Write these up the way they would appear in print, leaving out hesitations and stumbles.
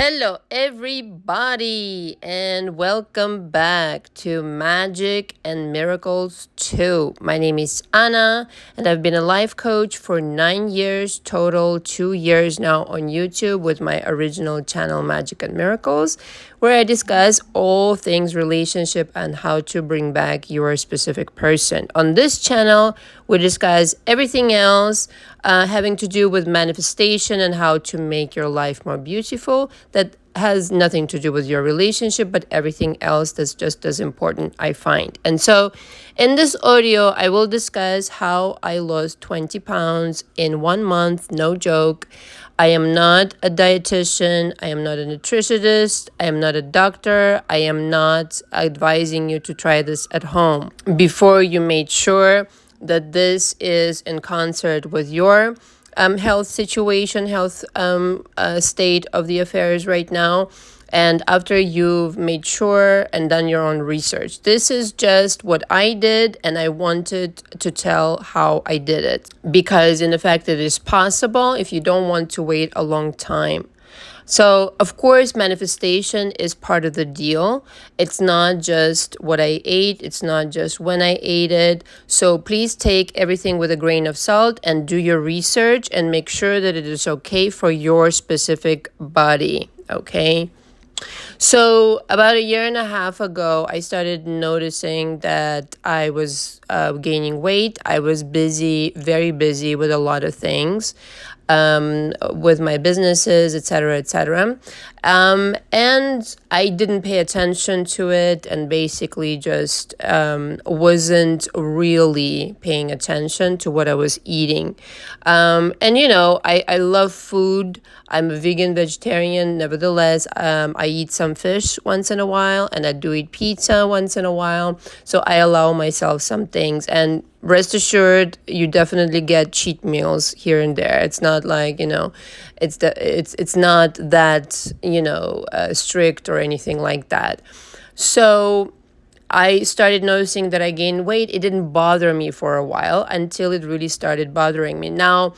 Hello, everybody, and welcome back to Magic and Miracles 2. My name is Anna, and I've been a life coach for 9 years total, 2 years now on YouTube with my original channel, Magic and Miracles, where I discuss all things relationship and how to bring back your specific person. On this channel, we discuss everything else having to do with manifestation and how to make your life more beautiful. That has nothing to do with your relationship, but everything else that's just as important, I find. And so in this audio, I will discuss how I lost 20 pounds in 1 month, no joke. I am not a dietitian. I am not a nutritionist. I am not a doctor. I am not advising you to try this at home. Before you made sure that this is in concert with your health situation, health state of the affairs right now, and after you've made sure and done your own research. This is just what I did, and I wanted to tell how I did it, because in fact it is possible if you don't want to wait a long time. So, of course, manifestation is part of the deal. It's not just what I ate. It's not just when I ate it. So please take everything with a grain of salt and do your research and make sure that it is okay for your specific body, okay? So about a year and a half ago, I started noticing that I was gaining weight. I was busy, very busy with a lot of things, with my businesses, etc., etc. And I didn't pay attention to it and basically just wasn't really paying attention to what I was eating. And I love food. I'm a vegan vegetarian. Nevertheless, I eat some fish once in a while, and I do eat pizza once in a while. So I allow myself some things, and rest assured, you definitely get cheat meals here and there. It's not like, it's not that, strict or anything like that. So I started noticing that I gained weight. It didn't bother me for a while until it really started bothering me. Now,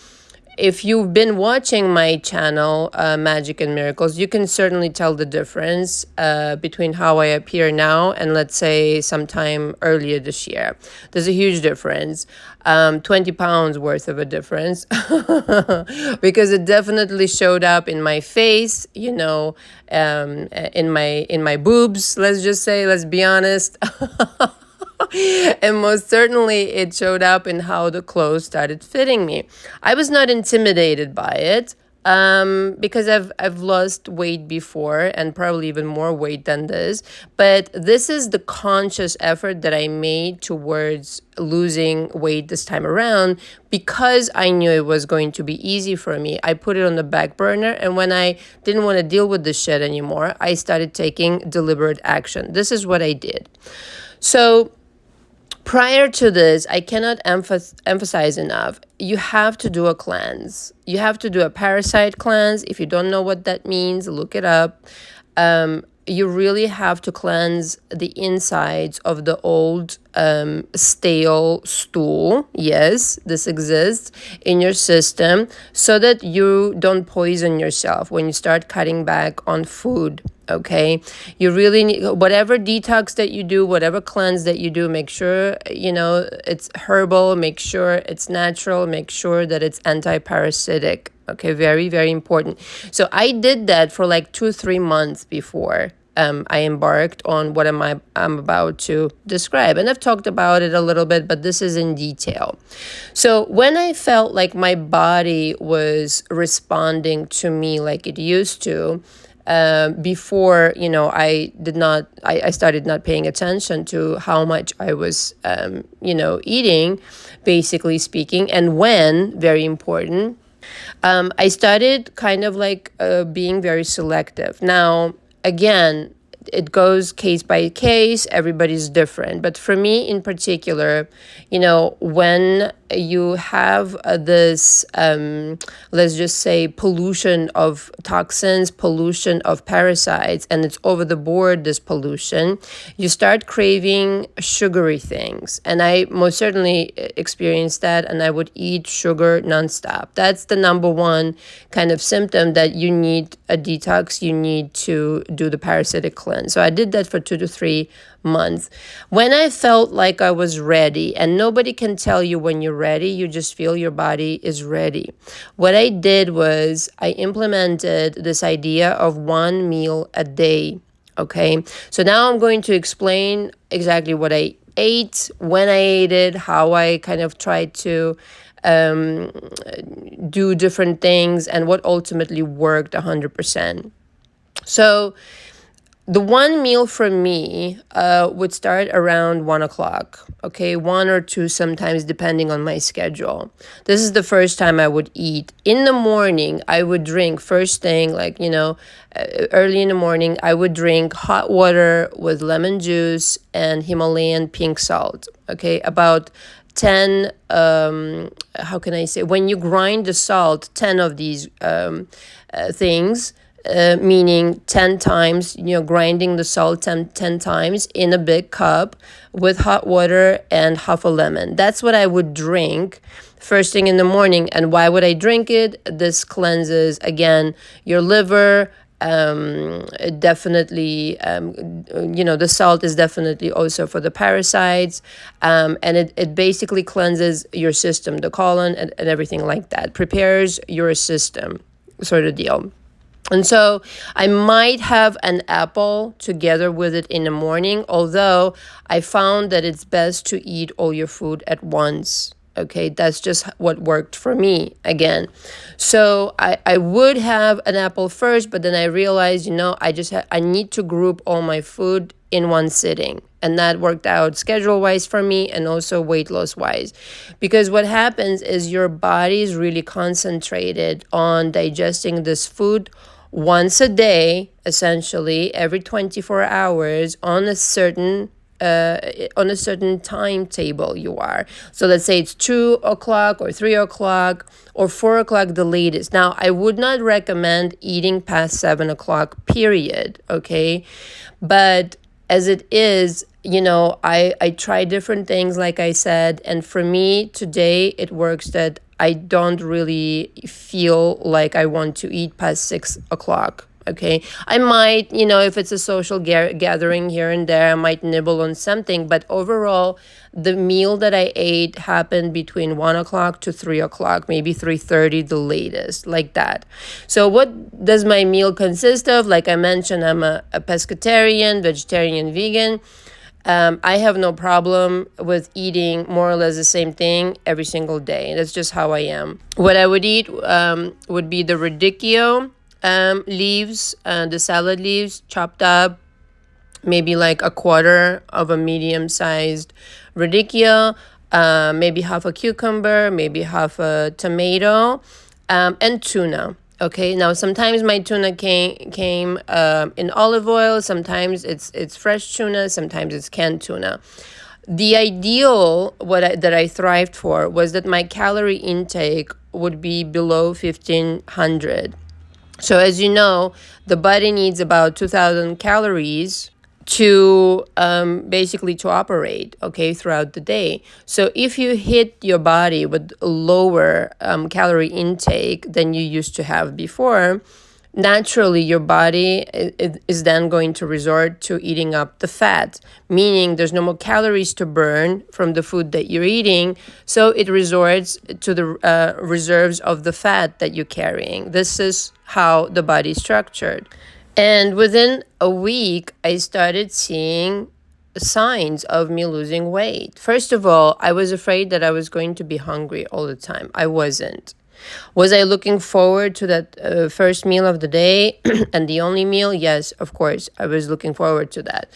if you've been watching my channel, Magic and Miracles, you can certainly tell the difference between how I appear now and, let's say, sometime earlier this year. There's a huge difference, 20 pounds worth of a difference, because it definitely showed up in my face, in my boobs, let's be honest. And most certainly it showed up in how the clothes started fitting me. I was not intimidated by it, because I've lost weight before, and probably even more weight than this. But this is the conscious effort that I made towards losing weight this time around, because I knew it was going to be easy for me. I put it on the back burner, and when I didn't want to deal with this shit anymore, I started taking deliberate action. This is what I did. So prior to this, I cannot emphasize enough, you have to do a cleanse. You have to do a parasite cleanse. If you don't know what that means, look it up. You really have to cleanse the insides of the old stale stool. Yes, this exists in your system, so that you don't poison yourself when you start cutting back on food. Okay, you really need, whatever detox that you do, whatever cleanse that you do, make sure, it's herbal, make sure it's natural, make sure that it's anti-parasitic. Okay, very, very important. So I did that for like 2-3 months before I embarked on what I'm about to describe. And I've talked about it a little bit, but this is in detail. So when I felt like my body was responding to me like it used to, before, I started not paying attention to how much I was, eating, basically speaking, and when, very important, I started kind of like being very selective. Now, again, it goes case by case. Everybody's different. But for me in particular, when you have this, let's just say, pollution of toxins, pollution of parasites, and it's over the board, this pollution, you start craving sugary things. And I most certainly experienced that, and I would eat sugar nonstop. That's the number one kind of symptom that you need a detox, you need to do the parasitic cleanse. So I did that for 2 to 3 months. When I felt like I was ready, and nobody can tell you when you're ready, you just feel your body is ready. What I did was I implemented this idea of one meal a day. Okay, so now I'm going to explain exactly what I ate, when I ate it, how I kind of tried to do different things, and what ultimately worked 100%. So the one meal for me would start around 1 o'clock, okay, 1 or 2 sometimes, depending on my schedule. This is the first time I would eat. In the morning, I would drink first thing, like, early in the morning, I would drink hot water with lemon juice and Himalayan pink salt, okay, about 10, how can I say, when you grind the salt, 10 of these things, meaning 10 times, grinding the salt 10 times in a big cup with hot water and half a lemon. That's what I would drink first thing in the morning. And why would I drink it? This cleanses, again, your liver. Definitely, the salt is definitely also for the parasites, and it basically cleanses your system, the colon, and everything like that, prepares your system, sort of deal. And so I might have an apple together with it in the morning, although I found that it's best to eat all your food at once. Okay, that's just what worked for me again. So I would have an apple first, but then I realized, I need to group all my food in one sitting. And that worked out schedule-wise for me, and also weight loss-wise. Because what happens is your body is really concentrated on digesting this food once a day, essentially, every 24 hours on a certain timetable you are. So let's say it's 2 o'clock or 3 o'clock or 4 o'clock the latest. Now, I would not recommend eating past 7 o'clock, period, okay? But as it is, I try different things, like I said, and for me today, it works that I don't really feel like I want to eat past 6 o'clock. Okay, I might, if it's a social gathering here and there, I might nibble on something. But overall, the meal that I ate happened between 1 o'clock to 3 o'clock, maybe 3:30 the latest, like that. So what does my meal consist of? Like I mentioned, I'm a pescatarian, vegetarian, vegan. I have no problem with eating more or less the same thing every single day. That's just how I am. What I would eat would be the radicchio leaves, the salad leaves chopped up, maybe like a quarter of a medium-sized radicchio, maybe half a cucumber, maybe half a tomato, and tuna. Okay, now sometimes my tuna came in olive oil, sometimes it's fresh tuna, sometimes it's canned tuna. The ideal that I thrived for was that my calorie intake would be below 1,500. So as you know, the body needs about 2,000 calories to basically to operate, okay, throughout the day. So if you hit your body with lower calorie intake than you used to have before, naturally your body is then going to resort to eating up the fat, meaning there's no more calories to burn from the food that you're eating, so it resorts to the reserves of the fat that you're carrying. This is how the body is structured. And within a week, I started seeing signs of me losing weight. First of all, I was afraid that I was going to be hungry all the time. I wasn't. Was I looking forward to that first meal of the day and the only meal? Yes, of course, I was looking forward to that.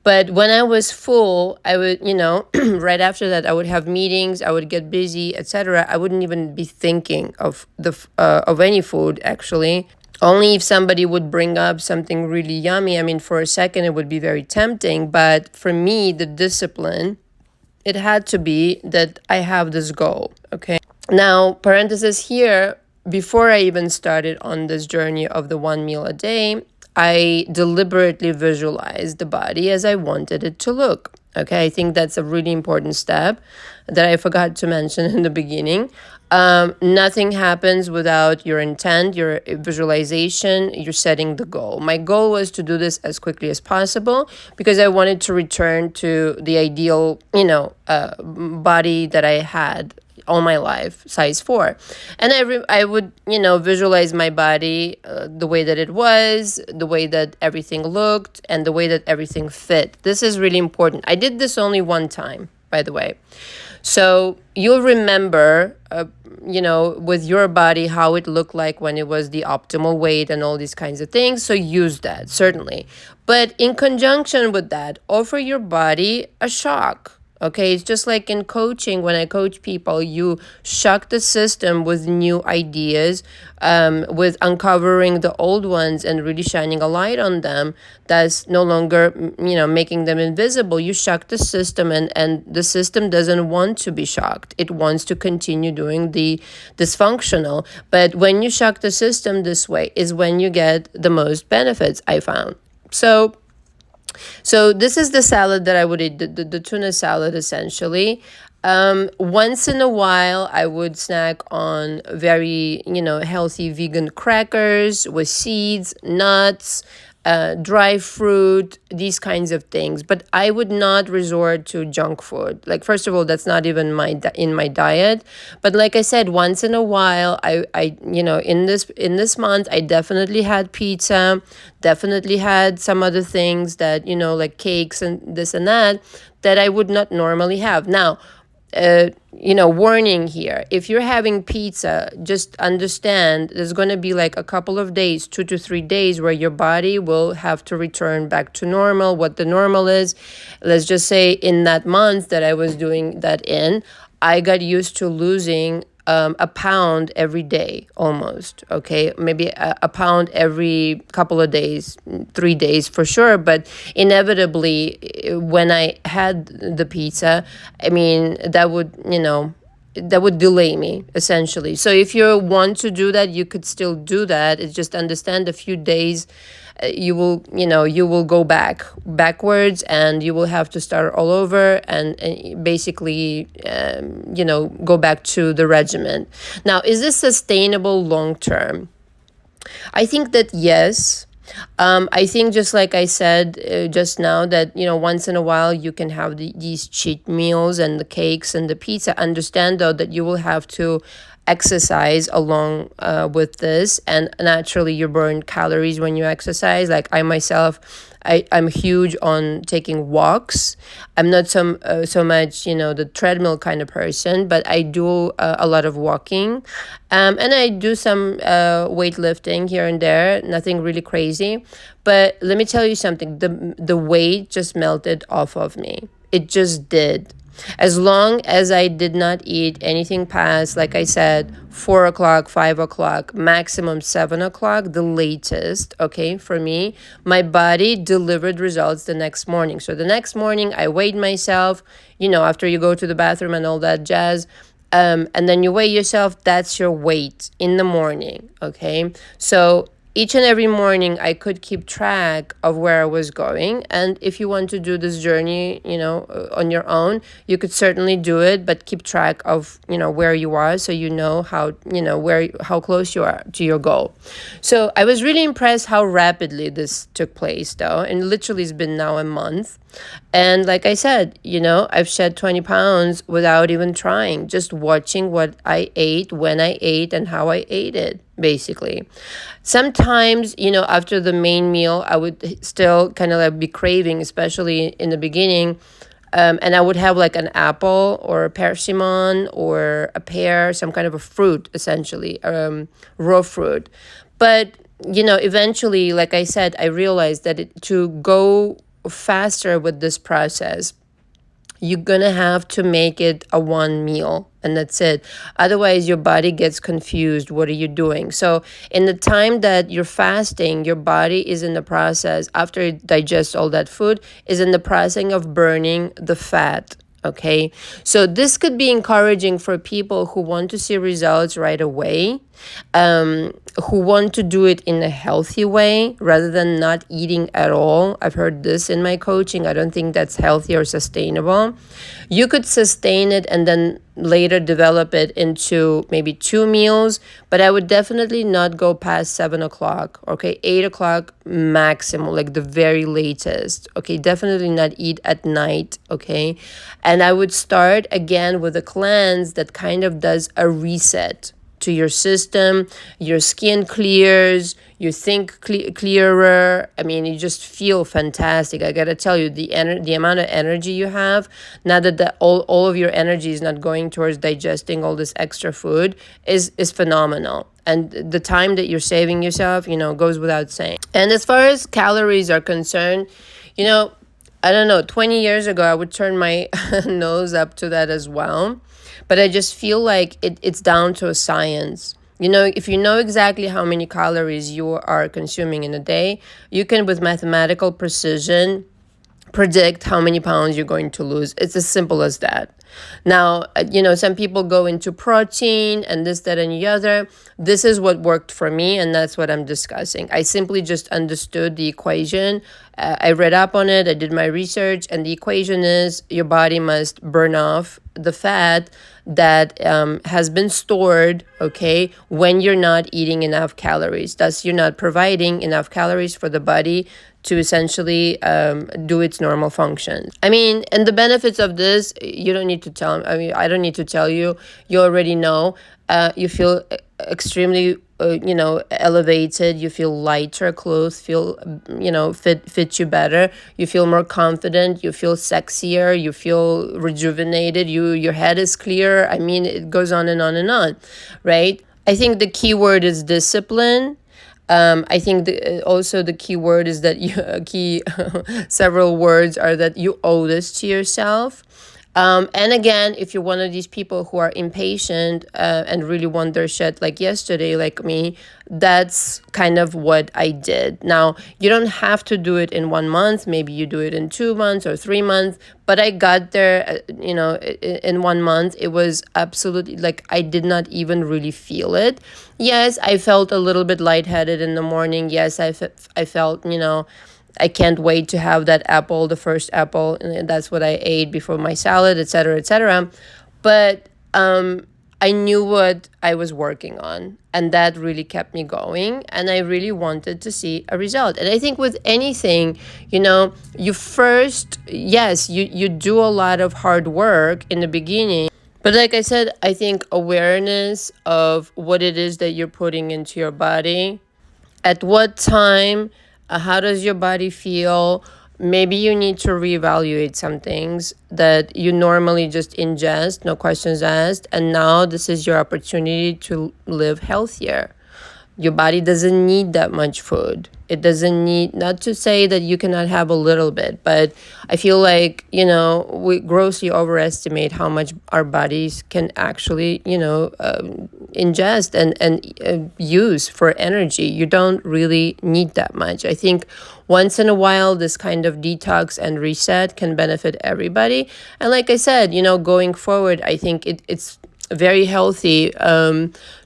But when I was full, I would, right after that, I would have meetings, I would get busy, etc. I wouldn't even be thinking of any food, actually. Only if somebody would bring up something really yummy. I mean, for a second, it would be very tempting. But for me, the discipline it had to be that I have this goal. Okay. Now, parenthesis here, before I even started on this journey of the 1 meal a day, I deliberately visualized the body as I wanted it to look. Okay, I think that's a really important step that I forgot to mention in the beginning. Nothing happens without your intent, your visualization, you're setting the goal. My goal was to do this as quickly as possible because I wanted to return to the ideal, body that I had all my life, size 4. And I would, visualize my body the way that it was, the way that everything looked, and the way that everything fit. This is really important. I did this only one time, by the way. So you'll remember, with your body, how it looked like when it was the optimal weight and all these kinds of things. So use that, certainly. But in conjunction with that, offer your body a shock. Okay, it's just like in coaching. When I coach people, you shock the system with new ideas, with uncovering the old ones and really shining a light on them. That's no longer, making them invisible. You shock the system, and the system doesn't want to be shocked. It wants to continue doing the dysfunctional. But when you shock the system this way is when you get the most benefits, I found. So this is the salad that I would eat, the tuna salad, essentially. Once in a while, I would snack on very, healthy vegan crackers with seeds, nuts, dry fruit, these kinds of things. But I would not resort to junk food. Like, first of all, that's not even in my diet. But like I said, once in a while, in this month, I definitely had pizza, definitely had some other things that, like cakes and this and that I would not normally have. Now, warning here, if you're having pizza, just understand there's going to be like a couple of days, 2 to 3 days, where your body will have to return back to normal. What the normal is, let's just say in that month that I was doing that I got used to losing a pound every day almost. Okay, maybe a pound every couple of days, 3 days for sure. But inevitably, when I had the pizza, I mean, that would delay me, essentially. So if you want to do that, you could still do that. It's just understand a few days, you will go backwards, and you will have to start all over, and basically, go back to the regimen. Now, is this sustainable long term? I think that yes. I think, just like I said just now, that once in a while you can have these cheat meals and the cakes and the pizza. Understand, though, that you will have to exercise along with this, and naturally you burn calories when you exercise. Like I myself, I'm huge on taking walks. I'm not so much the treadmill kind of person, but I do a lot of walking, and I do some weightlifting here and there. Nothing really crazy, but let me tell you something. The weight just melted off of me. It just did. As long as I did not eat anything past, like I said, 4 o'clock, 5 o'clock, maximum 7 o'clock, the latest, okay, for me, my body delivered results the next morning. So the next morning, I weighed myself, after you go to the bathroom and all that jazz. And then you weigh yourself, that's your weight in the morning, okay? So each and every morning I could keep track of where I was going. And if you want to do this journey, on your own, you could certainly do it, but keep track of, where you are, so how close you are to your goal. So I was really impressed how rapidly this took place, though. And literally it's been now a month. And like I said, I've shed 20 pounds without even trying, just watching what I ate, when I ate, and how I ate it, basically. Sometimes, after the main meal, I would still kind of like be craving, especially in the beginning. And I would have like an apple or a persimmon or a pear, some kind of a fruit, essentially, raw fruit. But, eventually, like I said, I realized that to go faster with this process, you're gonna have to make it a 1 meal, and that's it. Otherwise, your body gets confused. What are you doing? So in the time that you're fasting, your body is in the process, after it digests all that food, is in the process of burning the fat. Okay, so this could be encouraging for people who want to see results right away, who want to do it in a healthy way rather than not eating at all. I've heard this in my coaching. I don't think that's healthy or sustainable. You could sustain it and then later develop it into maybe 2 meals, but I would definitely not go past 7 o'clock. Okay, 8 o'clock maximum, like the very latest. Okay, definitely not eat at night. Okay, and I would start again with a cleanse that kind of does a reset to your system. Your skin clears, you think clearer. I mean, you just feel fantastic. I gotta tell you, the amount of energy you have, now that all of your energy is not going towards digesting all this extra food, is phenomenal. And the time that you're saving yourself, goes without saying. And as far as calories are concerned, I don't know, 20 years ago, I would turn my nose up to that as well. But I just feel like it's down to a science. If you know exactly how many calories you are consuming in a day, you can, with mathematical precision, predict how many pounds you're going to lose. It's as simple as that. Now, some people go into protein and this, that, and the other. This is what worked for me, and that's what I'm discussing. I simply just understood the equation. I read up on it, I did my research, and the equation is your body must burn off the fat that has been stored, okay, when you're not eating enough calories. Thus, you're not providing enough calories for the body to essentially do its normal function. I mean, and the benefits of this, you don't need to tell. I mean, I don't need to tell you. You already know. You feel extremely, elevated. You feel lighter. Clothes feel, fit you better. You feel more confident. You feel sexier. You feel rejuvenated. Your head is clear. I mean, it goes on and on and on, right? I think the key word is discipline. I think also the key word is that several words are that you owe this to yourself. And again, if you're one of these people who are impatient and really want their shit like yesterday, like me, that's kind of what I did. Now, you don't have to do it in 1 month. Maybe you do it in 2 months or 3 months. But I got there, in 1 month. It was absolutely like I did not even really feel it. Yes, I felt a little bit lightheaded in the morning. Yes, I felt, I can't wait to have that apple, the first apple. And that's what I ate before my salad, etc., etc. But I knew what I was working on, and that really kept me going. And I really wanted to see a result. And I think with anything, you first, yes, you do a lot of hard work in the beginning. But like I said, I think awareness of what it is that you're putting into your body, at what time, how does your body feel? Maybe you need to reevaluate some things that you normally just ingest, no questions asked. And now this is your opportunity to live healthier. Your body doesn't need that much food. It doesn't need, not to say that you cannot have a little bit, but I feel like, we grossly overestimate how much our bodies can actually, ingest and use for energy. You don't really need that much. I think once in a while, this kind of detox and reset can benefit everybody. And like I said, going forward, I think it's very healthy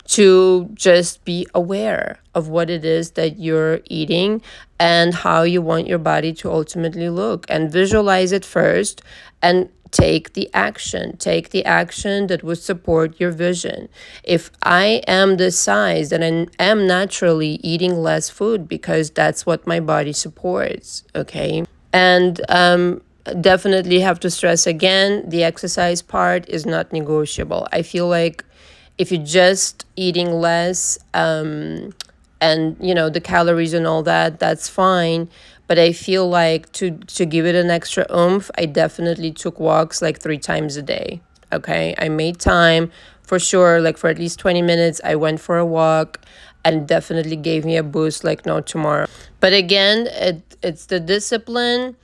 to just be aware of what it is that you're eating and how you want your body to ultimately look, and visualize it first and take the action. Take the action that would support your vision. If I am this size, then I am naturally eating less food because that's what my body supports, okay? And definitely have to stress again, the exercise part is not negotiable. I feel like if you're just eating less and the calories and all that, that's fine. But I feel like to give it an extra oomph, I definitely took walks like 3 times a day. Okay, I made time for sure, like for at least 20 minutes. I went for a walk, and definitely gave me a boost like no tomorrow. But again, it's the discipline,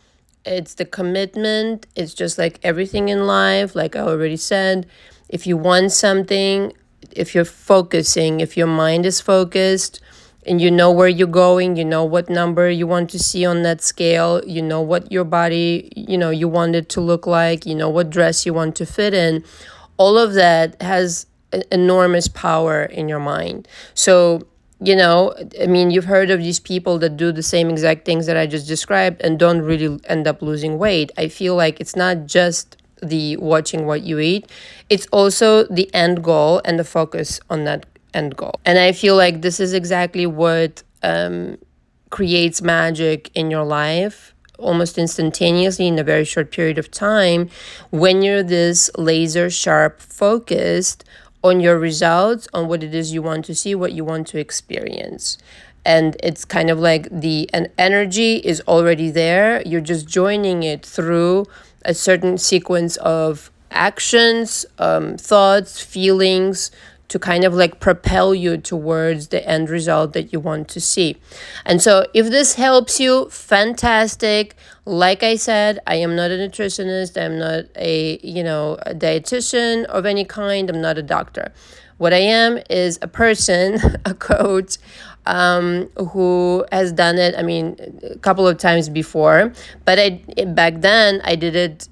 it's the commitment. It's just like everything in life, like I already said. If you want something, if you're focusing, if your mind is focused, and you know where you're going, you know what number you want to see on that scale, you know what your body, you want it to look like, you know what dress you want to fit in. All of that has enormous power in your mind. So, I mean, you've heard of these people that do the same exact things that I just described and don't really end up losing weight. I feel like it's not just the watching what you eat, it's also the end goal and the focus on that end goal. And I feel like this is exactly what creates magic in your life almost instantaneously in a very short period of time when you're this laser sharp focused on your results, on what it is you want to see, what you want to experience. And it's kind of like an energy is already there. You're just joining it through a certain sequence of actions, thoughts, feelings, to kind of like propel you towards the end result that you want to see. And so if this helps you, fantastic. Like I said, I am not a nutritionist. I'm not a dietitian of any kind. I'm not a doctor. What I am is a person, a coach, who has done it, I mean, a couple of times before. But back then I did it,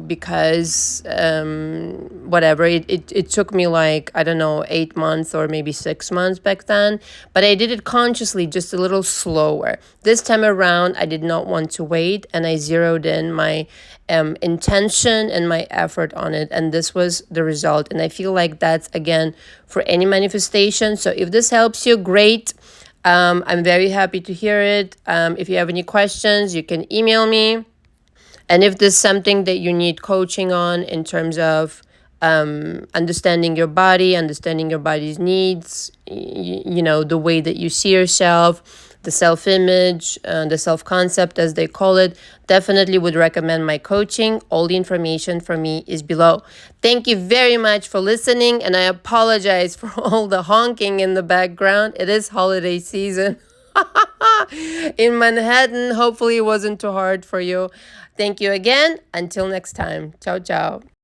because whatever, it took me like, I don't know, 8 months or maybe 6 months back then. But I did it consciously, just a little slower. This time around, I did not want to wait, and I zeroed in my intention and my effort on it, and this was the result. And I feel like that's, again, for any manifestation. So if this helps you, great. I'm very happy to hear it. If you have any questions, you can email me. And if there's something that you need coaching on in terms of understanding your body, understanding your body's needs, the way that you see yourself, the self-image, the self-concept, as they call it, definitely would recommend my coaching. All the information for me is below. Thank you very much for listening, and I apologize for all the honking in the background. It is holiday season in Manhattan. Hopefully it wasn't too hard for you. Thank you again. Until next time. Ciao, ciao.